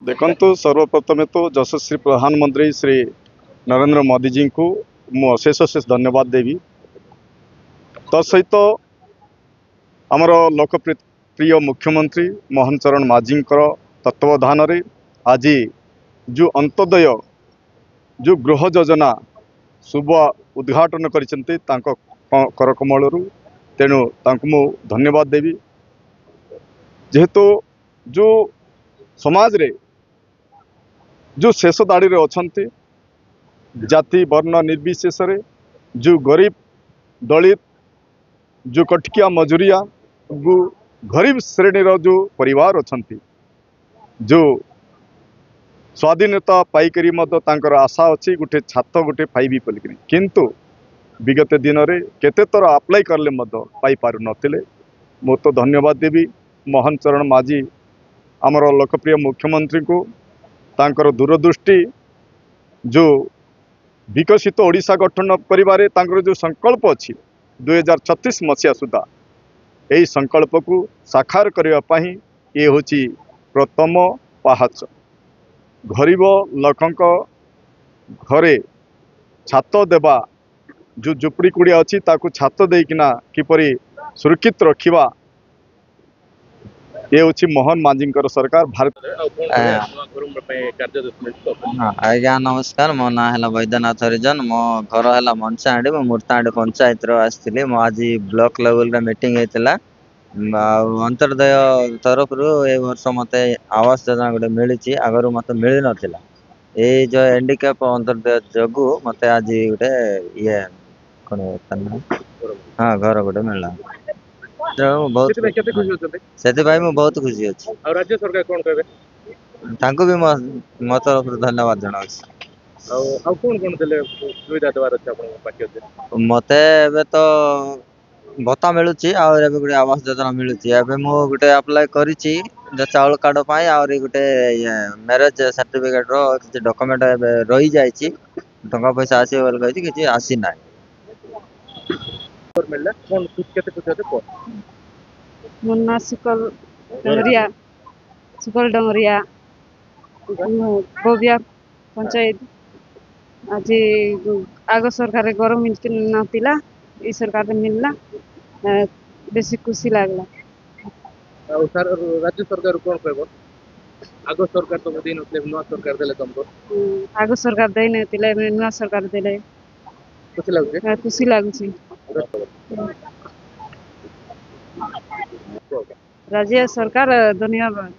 देखंतु सर्वप्रथमे तो यशस्वी प्रधानमंत्री श्री नरेंद्र मोदी जी को मु अशेष अशेष धन्यवाद देवी। तसहित आमर लोकप्रिय मुख्यमंत्री मोहन चरण माझी तत्वाधान रे आज जो अंत्योदय जो गृह योजना शुभ उद्घाटन करिसेंते तांको करकमलरू तेणु तांको मु धन्यवाद देवी। जेहेतु जो समाज रे जो शेष दाड़ी रे अछंती जाति वर्ण निर्विशेष रे जो गरीब दलित जो कटकिया मजूरिया गरीब श्रेणी रो जो परिवार अछंती जो स्वाधीनता पाइकरी मत तांकर आशा अच्छी गोटे छात गोटे पाइबी बोलिक किंतु विगत दिन में केते थर अप्लाई करले पाई पारु नथिले। मो तो धन्यवाद देवी मोहन चरण माझी आमर लोकप्रिय मुख्यमंत्री को तांकर दूरदृष्टि जो विकसित ओडिशा गठन करिबारे तांकर जो संकल्प अच्छी 2036 मसीहा सुधा यही संकल्प को साकार करने ये हूँ प्रथम पाहाच। गरीब लोकंक घरे छात देवा जो झुपड़ी कुड़िया अच्छी ताकू छात देकिना किपरि सुरक्षित रखिबा ये हूँ मोहन माझी सरकार भारत। आज्ञा नमस्कार। मो ना है वैद्यनाथ हरिजन। मो घर है मनसाहांडी मो मूर्ताहांडी पंचायत आसती। मो आज ब्लॉक लेवल रे मीटिंग होता अंत्योदय तरफ ए वर्ष मत आवास योजना गोटे मिली आगर मत मिल नाला ये जो हैंडिकैप अंत्योदय जगू मत आज गोटे ये कौन हाँ घर गोटे मिलला बहुत से बहुत खुशी अच्छी। राज्य सरकार कौन कहे भी मो तरफ धन्यवाद जना सुविधा देवार अच्छे मत तो भत्ता मिलूँ और गोटे आवास योजना मिलूँ गोटे अप्लाई कर चाउल कार्ड पर गोटे मैरेज सर्टिफिकेट रो डॉक्यूमेंट रही जाइए टंका पैसा आसो कि आसी ना मुन्ना सुकल डंगरिया गोबिया पंचायत आज आग सरकार गरम मिलता ये सरकार मिलला बेसी खुशी लगला। राज्य सरकार कौन कह आग सरकार तो दिन नुआ सरकार देले तुमको आग सरकार दे नुआ सरकार देले खुशी लगुच। राज्य सरकार धन्यवाद।